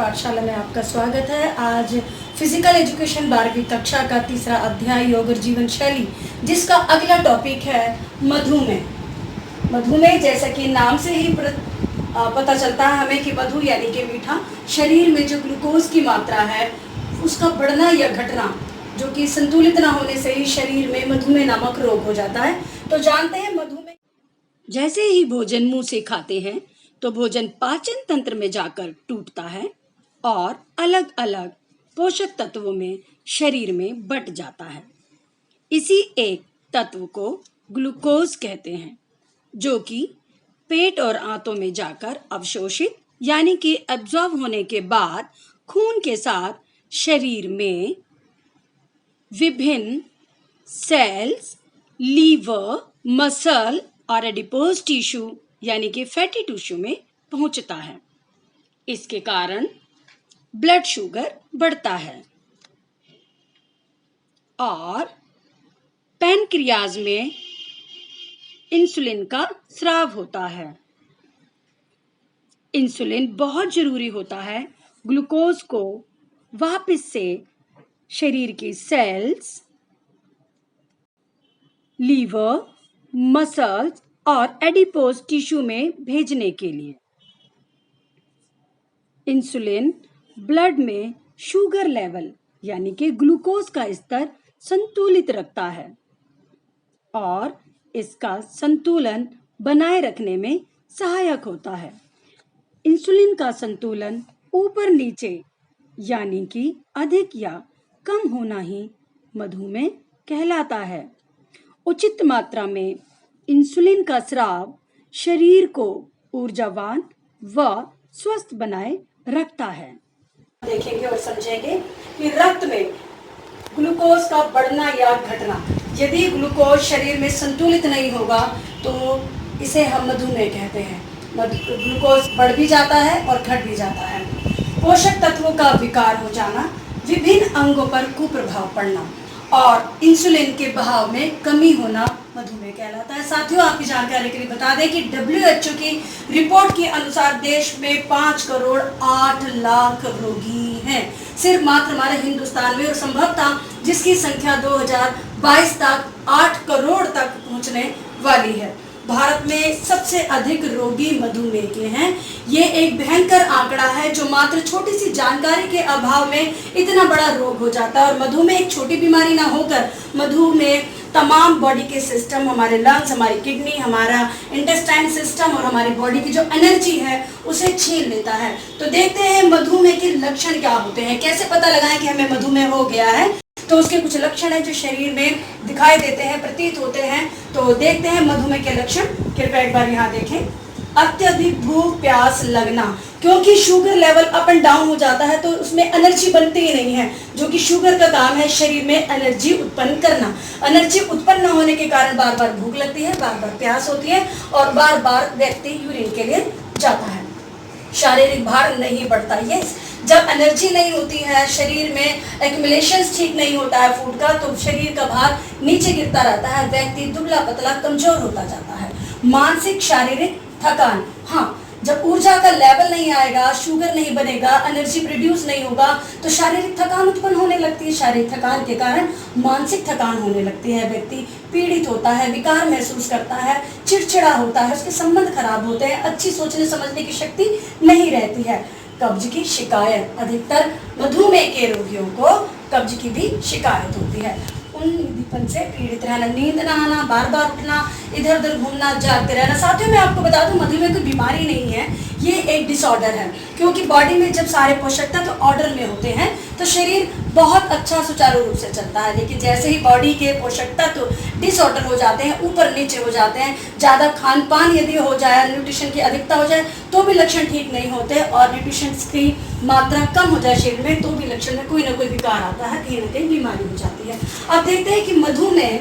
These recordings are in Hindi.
पाठशाला में आपका स्वागत है। आज फिजिकल एजुकेशन 12वीं कक्षा का तीसरा अध्याय योग और जीवन शैली, जिसका अगला टॉपिक है मधुमेह। मधुमेह जैसा कि नाम से ही पता चलता है हमें कि मधु यानी कि मीठा, शरीर में जो ग्लूकोज की मात्रा है उसका बढ़ना या घटना, जो कि संतुलित ना होने से ही शरीर में मधुमेह नामक रोग हो जाता है। तो जानते हैं मधुमेह जैसे ही भोजन मुंह से खाते हैं तो भोजन पाचन तंत्र में जाकर टूटता है और अलग अलग पोषक तत्वों में शरीर में बंट जाता है। इसी एक तत्व को ग्लूकोज कहते हैं, जो कि पेट और आंतों में जाकर अवशोषित यानी कि एब्जॉर्ब होने के बाद खून के साथ शरीर में विभिन्न सेल्स, लीवर, मसल और एडिपोज टिश्यू यानी कि फैटी टिश्यू में पहुंचता है। इसके कारण ब्लड शुगर बढ़ता है और पैनक्रियाज में इंसुलिन का स्राव होता है। इंसुलिन बहुत जरूरी होता है ग्लूकोज को वापस से शरीर की सेल्स, लीवर, मसल्स और एडिपोज टिश्यू में भेजने के लिए। इंसुलिन ब्लड में शुगर लेवल यानी कि ग्लूकोज का स्तर संतुलित रखता है और इसका संतुलन बनाए रखने में सहायक होता है। इंसुलिन का संतुलन ऊपर नीचे यानी कि अधिक या कम होना ही मधुमेह कहलाता है। उचित मात्रा में इंसुलिन का स्राव शरीर को ऊर्जावान व स्वस्थ बनाए रखता है। देखेंगे और समझेंगे कि रक्त में ग्लूकोज का बढ़ना या घटना, यदि ग्लूकोज शरीर में संतुलित नहीं होगा तो इसे हम मधुमेह कहते हैं। ग्लूकोज बढ़ भी जाता है और घट भी जाता है। पोषक तत्वों का विकार हो जाना, विभिन्न अंगों पर कुप्रभाव पड़ना और इंसुलिन के बहाव में कमी होना मधुमेह कहलाता है। साथियों, आपकी जानकारी के लिए बता दें कि WHO की रिपोर्ट के अनुसार देश में 5 करोड़ 8 लाख रोगी हैं, सिर्फ मात्र हमारे हिंदुस्तान में, और संभवतः जिसकी संख्या 2022 तक 8 करोड़ तक पहुंचने वाली है। भारत में सबसे अधिक रोगी मधुमेह के हैं। ये एक भयंकर आंकड़ा है जो मात्र छोटी सी जानकारी के अभाव में इतना बड़ा रोग हो जाता है। और मधुमेह एक छोटी बीमारी ना होकर मधुमेह तमाम बॉडी के सिस्टम, हमारे लंग्स, हमारी किडनी, हमारा इंटेस्टाइन सिस्टम और हमारी बॉडी की जो एनर्जी है उसे छीन लेता है। तो देखते हैं मधुमेह के लक्षण क्या होते हैं, कैसे पता लगाएं कि हमें मधुमेह हो गया है। तो उसके कुछ लक्षण हैं जो शरीर में दिखाई देते हैं, प्रतीत होते हैं। तो देखते हैं मधुमेह के लक्षण। कृपया एक बार यहाँ देखें। अत्यधिक भूख प्यास लगना, क्योंकि sugar level up and down हो जाता है तो उसमें एनर्जी बनती ही नहीं है, जो कि शुगर का काम है शरीर में एनर्जी उत्पन्न करना। एनर्जी उत्पन्न न होने के कारण बार बार भूख लगती है, बार बार प्यास होती है और बार बार व्यक्ति यूरिन के लिए जाता है। शारीरिक भार नहीं बढ़ता। ये जब एनर्जी नहीं होती है, शरीर में एक्यूमुलेशंस ठीक नहीं होता है फूड का, तो शरीर का भार नीचे गिरता रहता है, व्यक्ति दुबला पतला कमजोर होता जाता है। मानसिक शारीरिक थकान, हाँ, जब ऊर्जा का लेवल नहीं आएगा, शुगर नहीं बनेगा, एनर्जी प्रोड्यूस नहीं होगा तो शारीरिक थकान उत्पन्न होने लगती है। शारीरिक थकान के कारण मानसिक थकान होने लगती है, व्यक्ति पीड़ित होता है, विकार महसूस करता है, चिड़चिड़ा होता है, उसके संबंध खराब होते हैं, अच्छी सोचने समझने की शक्ति नहीं रहती है। कब्ज की शिकायत, अधिकतर मधुमेह के रोगियों को कब्ज की भी शिकायत होती है। उद्दीपन से पीड़ित रहना, नींद ना आना, बार बार उठना, इधर उधर घूमना, जागते रहना। साथियों, मैं आपको बता दूं मधुमेह कोई बीमारी नहीं है, ये एक डिसऑर्डर है। क्योंकि बॉडी में जब सारे पोषक तत्व ऑर्डर में होते हैं तो शरीर बहुत अच्छा सुचारू रूप से चलता है। लेकिन जैसे ही बॉडी के पोषक तत्व डिसऑर्डर हो जाते हैं, ऊपर नीचे हो जाते हैं, ज़्यादा खान पान यदि हो जाए, न्यूट्रिशन की अधिकता हो जाए तो भी लक्षण ठीक नहीं होते, और न्यूट्रिशन की मात्रा कम हो जाए शरीर में तो भी लक्षण में कोई ना कोई विकार आता है, कहीं ना कहीं बीमारी हो जाती है। अब देखते हैं कि मधुमेह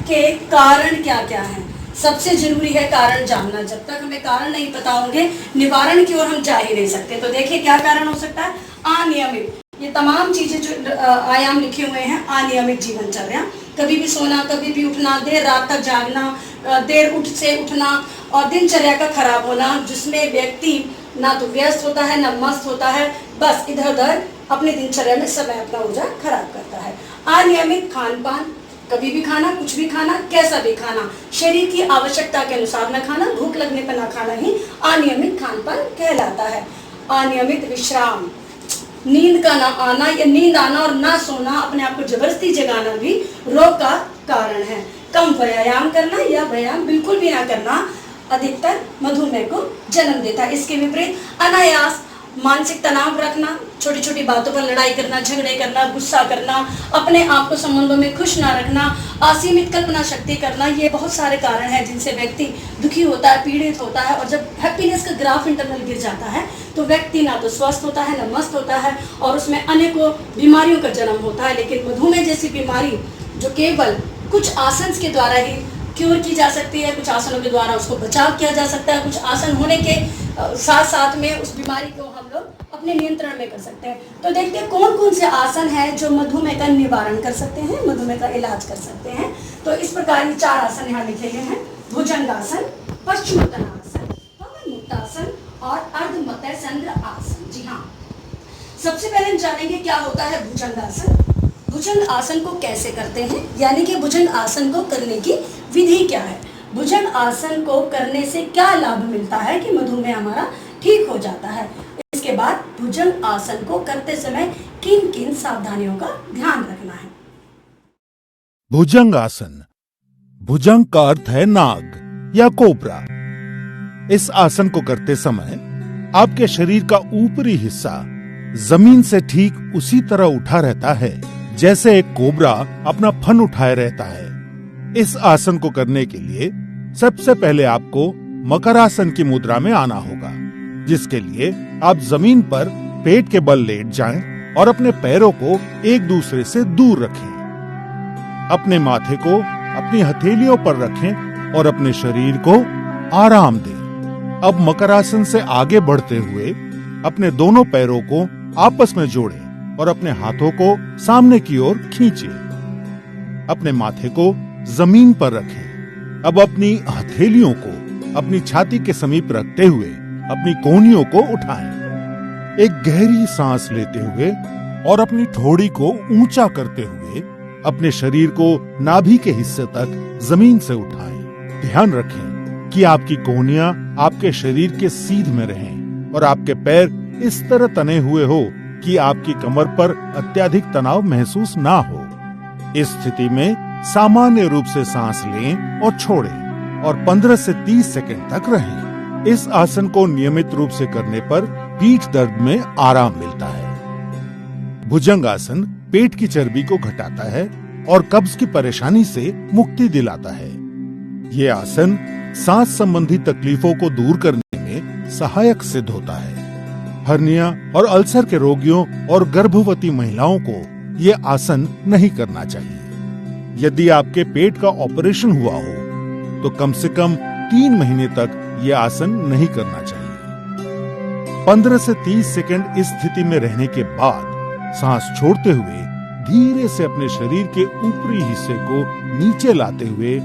के कारण क्या क्या हैं। सबसे जरूरी है कारण जानना। जब तक हमें कारण नहीं पता होंगे निवारण की ओर हम जा ही नहीं सकते। तो देखिए क्या कारण हो सकता है। अनियमित, ये तमाम चीजें जो आयाम लिखे हुए हैं, अनियमित जीवनचर्या, कभी भी सोना, कभी भी उठना, देर रात तक जागना, देर से उठना और दिनचर्या का खराब होना, जिसमें व्यक्ति ना तो व्यस्त होता है, ना मस्त होता है, बस इधर उधर अपने दिनचर्या में समय अपना ऊर्जा खराब करता है। अनियमित खान पान, कभी भी खाना, कुछ भी खाना, कैसा भी खाना, शरीर की आवश्यकता के अनुसार न खाना, भूख लगने पर न खाना ही अनियमित खान पान कहलाता है। अनियमित विश्राम, नींद का ना आना या नींद आना और ना सोना, अपने आप को जबरदस्ती जगाना भी रोग का कारण है। कम व्यायाम करना या व्यायाम बिल्कुल भी ना करना अधिकतर मधुमेह को जन्म देता है। इसके विपरीत अनायास मानसिक तनाव रखना, छोटी छोटी बातों पर लड़ाई करना, झगड़े करना, गुस्सा करना, अपने आप को संबंधों में खुश ना रखना, असीमित कल्पना शक्ति करना, ये बहुत सारे कारण हैं जिनसे व्यक्ति दुखी होता है, पीड़ित होता है। और जब हैप्पीनेस का ग्राफ इंटरनल गिर जाता है तो व्यक्ति ना तो स्वस्थ होता है, ना मस्त होता है, और उसमें अनेकों बीमारियों का जन्म होता है। लेकिन मधुमेह जैसी बीमारी जो केवल कुछ आसन के द्वारा ही क्योर की जा सकती है, कुछ आसनों के द्वारा उसको बचाव किया जा सकता है, कुछ आसन होने के साथ साथ में उस बीमारी को हम लोग अपने नियंत्रण में कर सकते हैं। तो देखते हैं कौन कौन से आसन हैं जो मधुमेह का निवारण कर सकते हैं, मधुमेह का इलाज कर सकते हैं। तो इस प्रकार ये 4 आसन यहाँ लिखे गए हैं: भुजंगासन, पश्चिमोत्तानासन, पवनमुक्तासन और अर्धमत्स्येंद्र आसन। जी हाँ, सबसे पहले हम जानेंगे क्या होता है भुजंगासन। भुजंग आसन को कैसे करते हैं, यानी कि भुजंग आसन को करने की विधि क्या है, भुजंग आसन को करने से क्या लाभ मिलता है कि मधुमेह हमारा ठीक हो जाता है। इसके बाद भुजंग आसन को करते समय किन किन सावधानियों का ध्यान रखना है। भुजंग आसन। भुजंग का अर्थ है नाग या कोबरा। इस आसन को करते समय आपके शरीर का ऊपरी हिस्सा जमीन से ठीक उसी तरह उठा रहता है जैसे एक कोबरा अपना फन उठाए रहता है। इस आसन को करने के लिए सबसे पहले आपको मकरासन की मुद्रा में आना होगा, जिसके लिए आप जमीन पर पेट के बल लेट जाएं और अपने पैरों को एक दूसरे से दूर रखें। अपने माथे को अपनी हथेलियों पर रखें और अपने शरीर को आराम दें। अब मकरासन से आगे बढ़ते हुए अपने दोनों पैरों को आपस में जोड़ें और अपने हाथों को सामने की ओर खींचें। अपने माथे को जमीन पर रखें। अब अपनी हथेलियों को अपनी छाती के समीप रखते हुए अपनी कोहनियों को उठाएं। एक गहरी सांस लेते हुए और अपनी ठोड़ी को ऊंचा करते हुए अपने शरीर को नाभि के हिस्से तक जमीन से उठाएं। ध्यान रखें कि आपकी कोहनियां आपके शरीर के सीध में रहें और आपके पैर इस तरह तने हुए हो कि आपकी कमर पर अत्यधिक तनाव महसूस ना हो। इस स्थिति में सामान्य रूप से सांस लें और छोड़ें और 15 से 30 सेकंड तक रहें। इस आसन को नियमित रूप से करने पर पीठ दर्द में आराम मिलता है। भुजंग आसन पेट की चर्बी को घटाता है और कब्ज की परेशानी से मुक्ति दिलाता है। ये आसन सांस संबंधी तकलीफों को दूर करने में सहायक सिद्ध होता है। हर्निया और अल्सर के रोगियों और गर्भवती महिलाओं को ये आसन नहीं करना चाहिए। यदि आपके पेट का ऑपरेशन हुआ हो तो कम से कम 3 महीने तक ये आसन नहीं करना चाहिए। 15 से 30 सेकंड इस स्थिति में रहने के बाद सांस छोड़ते हुए धीरे से अपने शरीर के ऊपरी हिस्से को नीचे लाते हुए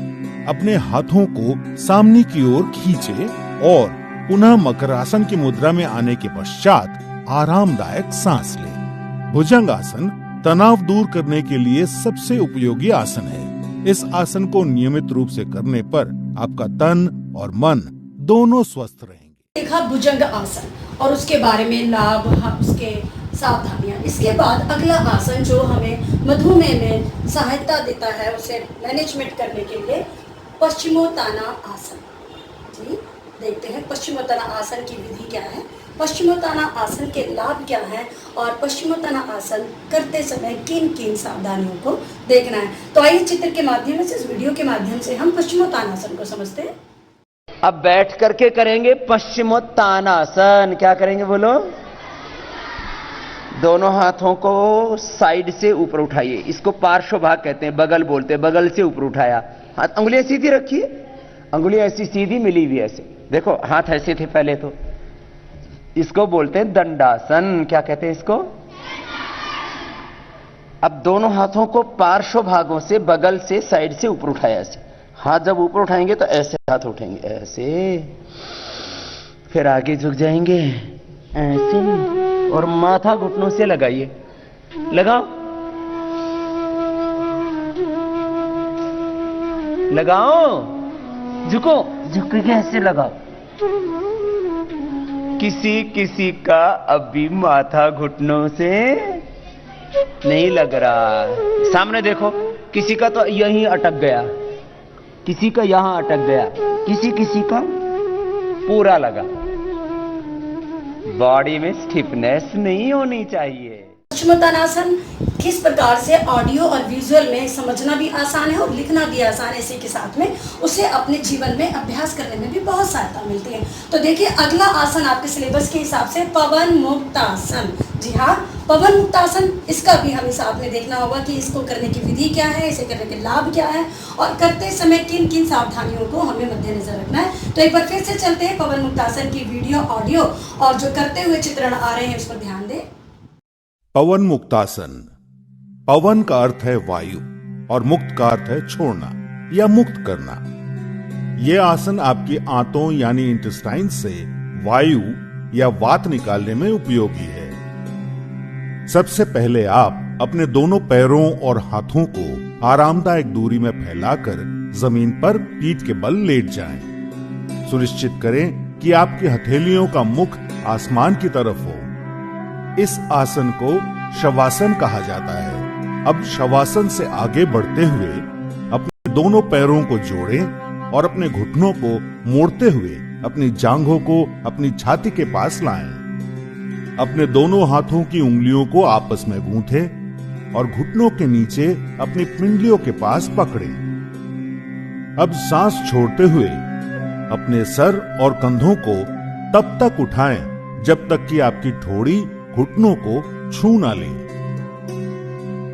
अपने हाथों को सामने की ओर खींचे और पुनः मकरासन की मुद्रा में आने के पश्चात आरामदायक सांस लें। भुजंग आसन तनाव दूर करने के लिए सबसे उपयोगी आसन है। इस आसन को नियमित रूप से करने पर आपका तन और मन दोनों स्वस्थ रहेंगे। देखा भुजंग आसन और उसके बारे में लाभ, उसके सावधानियां। इसके बाद अगला आसन जो हमें मधुमेह में सहायता देता है उसे मैनेजमेंट करने के लिए पश्चिमोत्ताना आसन। जी देखते हैं पश्चिमोत्ताना आसन की विधि क्या है, पश्चिमोत्ताना आसन के लाभ क्या हैं और पश्चिमोत्ताना आसन करते समय किन किन सावधानियों को देखना है। तो आइए चित्र के माध्यम से, इस वीडियो के माध्यम से हम पश्चिमोत्ताना आसन को समझते हैं। अब बैठ करके करेंगे पश्चिमोत्तानासन। क्या करेंगे बोलो? दोनों हाथों को साइड से ऊपर उठाइए। इसको पार्श्व भाग कहते हैं, बगल बोलते हैं। बगल से ऊपर उठाया, हाथ अंगुलियां सीधी रखिए, अंगुलियां ऐसी सीधी मिली हुई ऐसे। देखो हाथ ऐसे थे पहले तो। इसको बोलते हैं दंडासन। क्या कहते हैं इसको? अब दोनों हाथों को पार्श्व भागों से, बगल से, साइड से ऊपर उठाया ऐसे। हाथ जब ऊपर उठाएंगे तो ऐसे हाथ उठेंगे, ऐसे, फिर आगे झुक जाएंगे ऐसे, और माथा घुटनों से लगाइए। लगाओ, लगाओ, झुको, झुक के ऐसे लगाओ। किसी किसी का अब भी माथा घुटनों से नहीं लग रहा। सामने देखो, किसी का तो यहीं अटक गया, किसी का यहां अटक गया, किसी किसी का पूरा लगा। बॉडी में स्टिफनेस नहीं होनी चाहिए। पश्चिमोत्तानासन किस प्रकार से ऑडियो और विजुअल में समझना भी आसान है और लिखना भी आसान है, इसी के साथ में उसे अपने जीवन में अभ्यास करने में भी बहुत सहायता मिलती है। तो देखिए, अगला आसन आपके सिलेबस के हिसाब से पवन मुक्तासन। जी हाँ, पवन मुक्तासन, इसका भी हमें साथ में देखना होगा कि इसको करने की विधि क्या है, इसे करने के लाभ क्या है और करते समय किन किन सावधानियों को हमें मद्देनजर रखना है। तो एक बार फिर से चलते हैं पवन मुक्तासन की वीडियो, ऑडियो और जो करते हुए चित्रण आ रहे हैं उस पर ध्यान दें। पवन मुक्तासन। पवन का अर्थ है वायु और मुक्त का अर्थ है छोड़ना या मुक्त करना। यह आसन आपकी आंतों यानी इंटेस्टाइन से वायु या वात निकालने में उपयोगी है। सबसे पहले आप अपने दोनों पैरों और हाथों को आरामदायक दूरी में फैलाकर जमीन पर पीठ के बल लेट जाएं। सुनिश्चित करें कि आपकी हथेलियों का मुख आसमान की तरफ हो। इस आसन को शवासन कहा जाता है। अब शवासन से आगे बढ़ते हुए अपने दोनों पैरों को जोड़ें और अपने घुटनों को मोड़ते हुए अपनी जांघों को अपनी छाती के पास लाएं। अपने दोनों हाथों की उंगलियों को आपस में गूंथें और घुटनों के नीचे अपनी पिंडलियों के पास पकड़ें। अब सांस छोड़ते हुए अपने सर और कंधों को तब तक उठाएं जब तक कि आपकी ठोड़ी घुटनों को छू ना ले।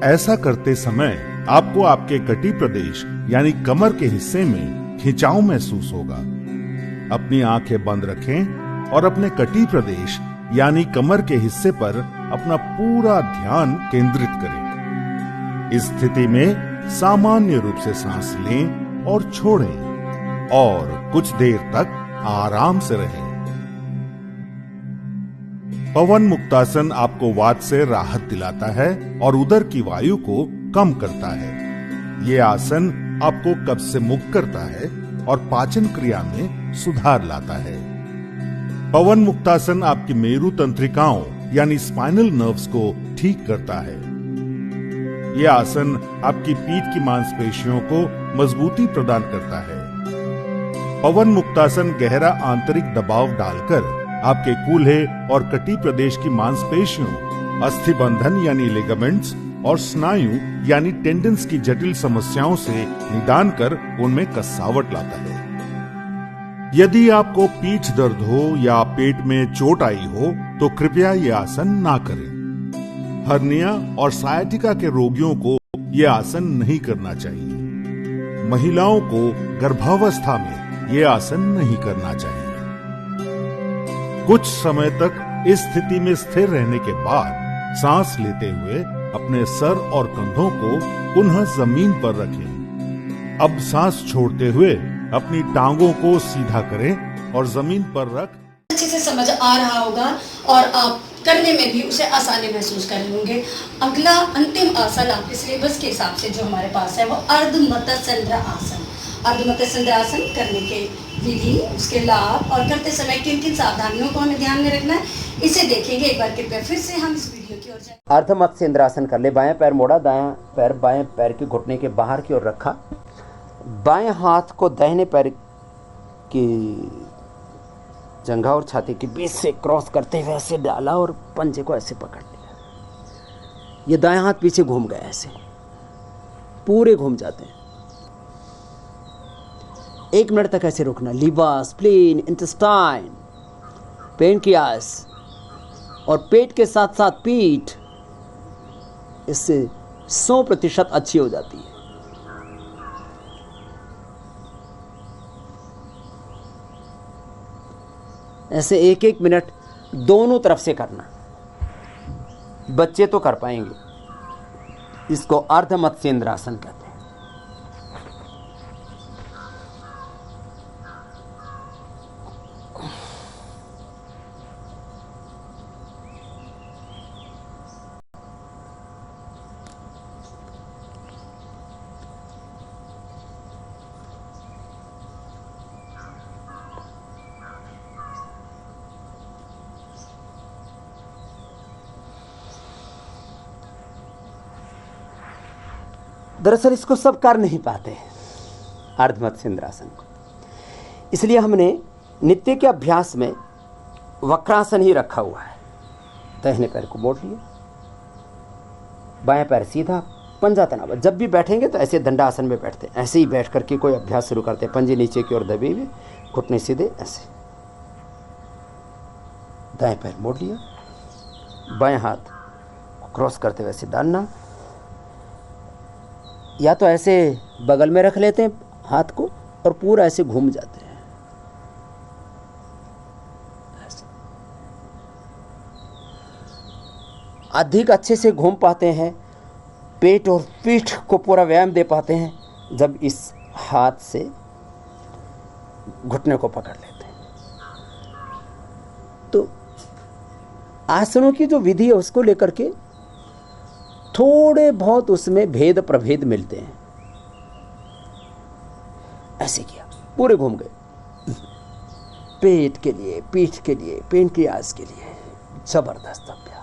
ऐसा करते समय आपको आपके कटी प्रदेश यानी कमर के हिस्से में खिंचाव महसूस होगा। अपनी आंखें बंद रखें और अपने कटी प्रदेश यानी कमर के हिस्से पर अपना पूरा ध्यान केंद्रित करें। इस स्थिति में सामान्य रूप से सांस लें और छोड़ें और कुछ देर तक आराम से रहें। पवन मुक्तासन आपको वात से राहत दिलाता है और उदर की वायु को कम करता है। ये आसन आपको कब्ज से मुक्त करता है और पाचन क्रिया में सुधार लाता है। पवन मुक्तासन आपकी मेरु तंत्रिकाओं यानी स्पाइनल नर्व्स को ठीक करता है। यह आसन आपकी पीठ की मांसपेशियों को मजबूती प्रदान करता है। पवन मुक्तासन गहरा आंतरिक दबाव डालकर आपके कूल्हे और कटी प्रदेश की मांसपेशियों, अस्थिबंधन यानी लिगामेंट्स और स्नायु यानी टेंडन्स की जटिल समस्याओं से निदान कर उनमें कसावट लाता है। यदि आपको पीठ दर्द हो या पेट में चोट आई हो तो कृपया यह आसन ना करें। हर्निया और सायाटिका के रोगियों को यह आसन नहीं करना चाहिए। महिलाओं को गर्भावस्था में यह आसन नहीं करना चाहिए। कुछ समय तक इस स्थिति में स्थिर रहने के बाद सांस लेते हुए अपने सर और कंधों को पुनः जमीन पर रखें। अब सांस छोड़ते हुए अपनी टांगों को सीधा करें और जमीन पर रख। अच्छे से समझ आ रहा होगा और आप करने में भी उसे आसानी महसूस कर होंगे। अगला अंतिम आसन आपके सिलेबस के हिसाब से जो हमारे पास है वो अर्धमत्स्येंद्र आसन। अर्धमत्स्येंद्र आसन करने के विधि, उसके लाभ और करते समय किन किन सावधानियों को हमें ध्यान में रखना है, इसे देखेंगे। एक बार कृपया फिर से हम इस वीडियो की ओर जाएं। अर्धमत्स्येंद्र आसन कर ले। बाएं पैर मोड़ा, दायां पैर बाएं पैर के घुटने के बाहर की ओर रखा। बाएं हाथ को दाहिने पैर की जंघा और छाती के बीच से क्रॉस करते हुए ऐसे डाला और पंजे को ऐसे पकड़ लिया। ये दायां हाथ पीछे घूम गया, ऐसे पूरे घूम जाते हैं। 1 मिनट तक ऐसे रुकना। लीवर, स्प्लीन, इंटेस्टाइन, पेनक्रियास और पेट के साथ साथ पीठ, इससे 100% अच्छी हो जाती है। ऐसे 1-1 मिनट दोनों तरफ से करना। बच्चे तो कर पाएंगे। इसको अर्धमत्स्येंद्र आसन कहते हैं। दरअसल इसको सब कर नहीं पाते अर्धमत्स्य इंद्रासन को, इसलिए हमने नित्य के अभ्यास में वक्रासन ही रखा हुआ है। दाहिने पैर को मोड़ लिया, बाएं पैर सीधा, पंजा तना। जब भी बैठेंगे तो ऐसे दंडासन में बैठते, ऐसे ही बैठ करके कोई अभ्यास शुरू करते हैं। पंजे नीचे की ओर दबे हुए, घुटने सीधे, ऐसे। दाएं पैर मोड़ लिया, बाएं हाथ क्रॉस करते हुए ऐसे डालना, या तो ऐसे बगल में रख लेते हैं हाथ को और पूरा ऐसे घूम जाते हैं। अधिक अच्छे से घूम पाते हैं, पेट और पीठ को पूरा व्यायाम दे पाते हैं जब इस हाथ से घुटने को पकड़ लेते हैं। तो आसनों की जो विधि है उसको लेकर के थोड़े बहुत उसमें भेद प्रभेद मिलते हैं। ऐसे किया, पूरे घूम गए, पेट के लिए, पीठ के लिए, पेनक्रियाज के लिए जबरदस्त अभ्यास।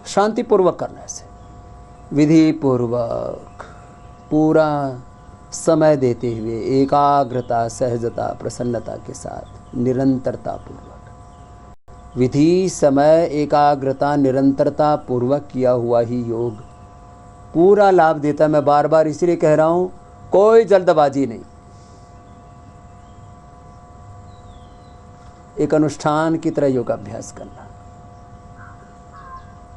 शांतिपूर्वक करने से, विधि पूर्वक, पूरा समय देते हुए, एकाग्रता, सहजता, प्रसन्नता के साथ, निरंतरता पूर्वक। विधि, समय, एकाग्रता, निरंतरता पूर्वक किया हुआ ही योग पूरा लाभ देता है। मैं बार बार इसलिए कह रहा हूं, कोई जल्दबाजी नहीं। एक अनुष्ठान की तरह योगाभ्यास करना,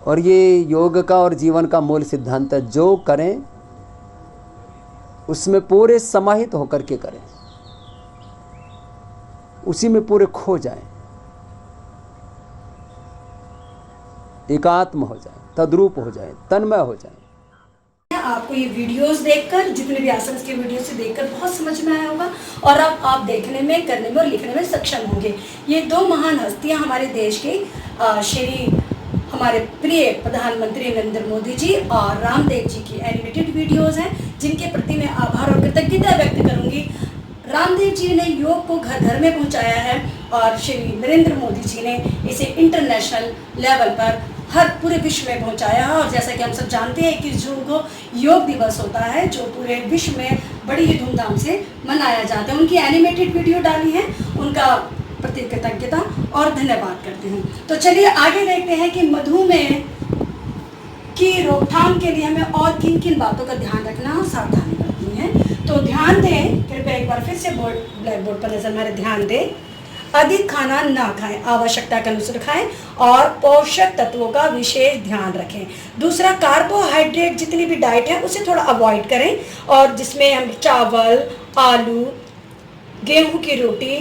और ये योग का और जीवन का मूल सिद्धांत है। जो करें उसमें पूरे समाहित होकर के करें, उसी में पूरे खो जाएं, एकात्म हो जाएं, तद्रूप हो जाएं, तन्मय हो जाएं। आपको ये वीडियोस देखकर, जितने भी आसन के वीडियोस से देखकर बहुत समझ में आया होगा, और अब आप देखने में, करने में और लिखने में सक्षम होंगे। ये दो महान हस्तियां हमारे देश के श्री हमारे प्रिय प्रधानमंत्री नरेंद्र मोदी जी और रामदेव जी की एनिमेटेड वीडियोस हैं, जिनके प्रति मैं आभार और कृतज्ञता व्यक्त करूंगी। रामदेव जी ने योग को घर घर में पहुंचाया है, और श्री नरेंद्र मोदी जी ने इसे इंटरनेशनल लेवल पर हर पूरे विश्व में पहुंचाया है। और जैसा कि हम सब जानते हैं 21 जून को योग दिवस होता है, जो पूरे विश्व में बड़ी ही धूमधाम से मनाया जाता है। उनकी एनिमेटेड वीडियो डाली है, उनका प्रति कृतज्ञता और धन्यवाद करते हैं। तो चलिए आगे देखते हैं कि मधुमेह की रोकथाम के लिए हमें और किन किन बातों का ध्यान रखना और सावधानी बरतनी है। तो ध्यान दें, कृपया एक बार फिर से ब्लैक बोर्ड पर नजर मारे, ध्यान दें। अधिक खाना ना खाएं, आवश्यकता के अनुसार खाएं, और पोषक तत्वों का विशेष ध्यान रखें। दूसरा, कार्बोहाइड्रेट जितनी भी डाइट है उसे थोड़ा अवॉइड करें, और जिसमें हम चावल, आलू, गेहूं की रोटी,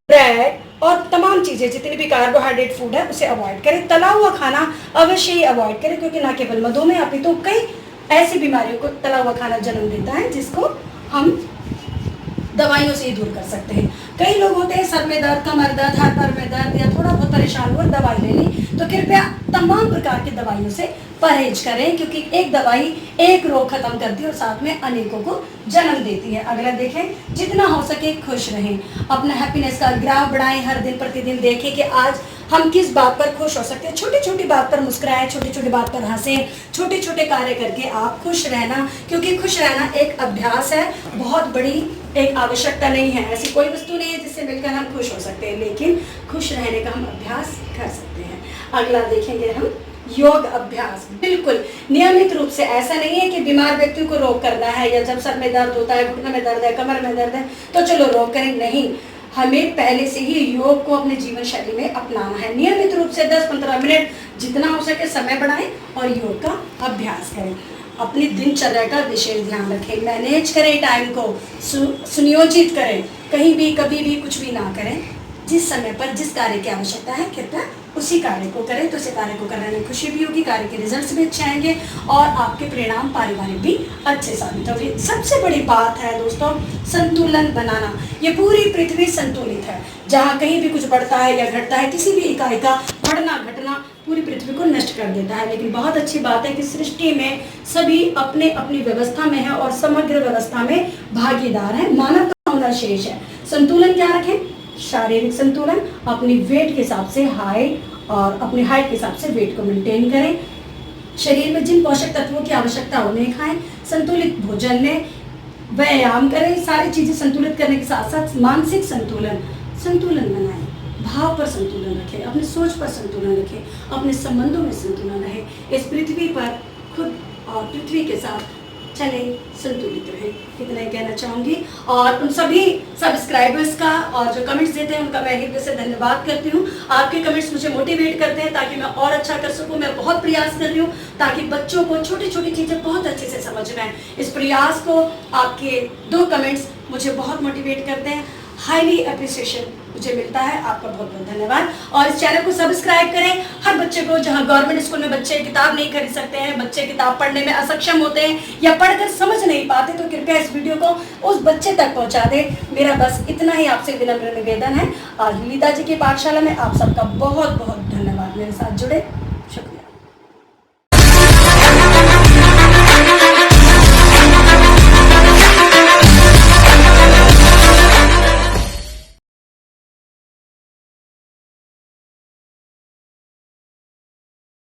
ब्रेड और तमाम चीज़ें, जितनी भी कार्बोहाइड्रेट फूड है उसे अवॉइड करें। तला हुआ खाना अवश्य ही अवॉइड करें, क्योंकि न केवल मधुमेह अपितु कई ऐसी बीमारियों को तला हुआ खाना जन्म देता है, जिसको हम दवाइयों से ही दूर कर सकते हैं। कई लोग होते हैं सर में दर्द, कमर दर्द, हाथ पैर में दर्द, या थोड़ा बहुत परेशान हुआ, दवाई ले ली, तो कृपया तमाम प्रकार की दवाइयों से परहेज करें, क्योंकि एक दवाई एक रोग खत्म करती है और साथ में अनेकों को जन्म देती है। अगला देखें, जितना हो सके खुश रहें, अपना हैप्पीनेस का ग्राफ बढ़ाएं, हर दिन प्रतिदिन देखें कि आज हम किस बात पर खुश हो सकते हैं। छोटी छोटी बात पर मुस्कुराएं, छोटी छोटी बात पर हंसें, छोटे छोटे कार्य करके आप खुश रहना, क्योंकि खुश रहना एक अभ्यास है, बहुत बड़ी एक आवश्यकता नहीं है। ऐसी कोई वस्तु नहीं है जिससे मिलकर हम खुश हो सकते हैं, लेकिन खुश रहने का हम अभ्यास कर सकते हैं। अगला देखेंगे हम योग अभ्यास। बिल्कुल नियमित रूप से, ऐसा नहीं है कि बीमार व्यक्ति को रोग करना है, या जब सर में दर्द होता है, घुटने में दर्द है, कमर में दर्द है, तो चलो रोग करें। नहीं, हमें पहले से ही योग को अपने जीवन शैली में अपनाना है। नियमित रूप से 10-15 मिनट जितना हो सके समय बढ़ाएं और योग का अभ्यास करें। अपनी दिनचर्या का विशेष ध्यान रखें, मैनेज करें, टाइम को सुनियोजित करें, कहीं भी कभी भी कुछ भी ना करें। जिस समय पर जिस कार्य की आवश्यकता है कृपया उसी कार्य को करें, तो उसे कार्य को करने में खुशी भी होगी, कार्य के रिजल्ट्स भी अच्छे आएंगे और आपके परिणाम पारिवारिक भी अच्छे साबित होंगे। सबसे बड़ी बात है दोस्तों, संतुलन बनाना। ये पूरी पृथ्वी संतुलित है, जहाँ कहीं भी कुछ बढ़ता है या घटता है, किसी भी इकाई का बढ़ना घटना पूरी पृथ्वी को नष्ट कर देता है। लेकिन बहुत अच्छी बात है कि सृष्टि में सभी अपने अपनी व्यवस्था में है और समग्र व्यवस्था में भागीदार है। मानव का होना शेष है। संतुलन क्या रखें? शारीरिक संतुलन, अपनी वेट के हिसाब से हाइट और अपनी हाइट के हिसाब से वेट को मेंटेन करें। शरीर में जिन पोषक तत्वों की आवश्यकता हो उन्हें खाएं, संतुलित भोजन लें, व्यायाम करें। सारी चीजें संतुलित करने के साथ साथ मानसिक संतुलन बनाएं, भाव पर संतुलन रखें, अपनी सोच पर संतुलन रखें, अपने संबंधों में संतुलन रहे, इस पृथ्वी पर खुद और पृथ्वी के साथ चले, संतुलित रहे। इतना ही कहना चाहूंगी। और उन सभी सब्सक्राइबर्स का और जो कमेंट्स देते हैं उनका मैं हृदय से धन्यवाद करती हूँ। आपके कमेंट्स मुझे मोटिवेट करते हैं ताकि मैं और अच्छा कर सकूँ। मैं बहुत प्रयास कर रही हूँ ताकि बच्चों को छोटी छोटी चीजें बहुत अच्छे से समझ में आए। इस प्रयास को आपके 2 कमेंट्स मुझे बहुत मोटिवेट करते हैं। हाईली अप्रिसिएशन मुझे मिलता है। आपका बहुत बहुत धन्यवाद। और इस चैनल को सब्सक्राइब करें। हर बच्चे को, जहां गवर्नमेंट स्कूल में बच्चे किताब नहीं खरीद सकते हैं, बच्चे किताब पढ़ने में असक्षम होते हैं या पढ़कर समझ नहीं पाते, तो कृपया इस वीडियो को उस बच्चे तक पहुंचा दें। मेरा बस इतना ही आपसे विनम्र निवेदन है। आज ललिता जी की पाठशाला में आप सबका बहुत बहुत धन्यवाद मेरे साथ जुड़े।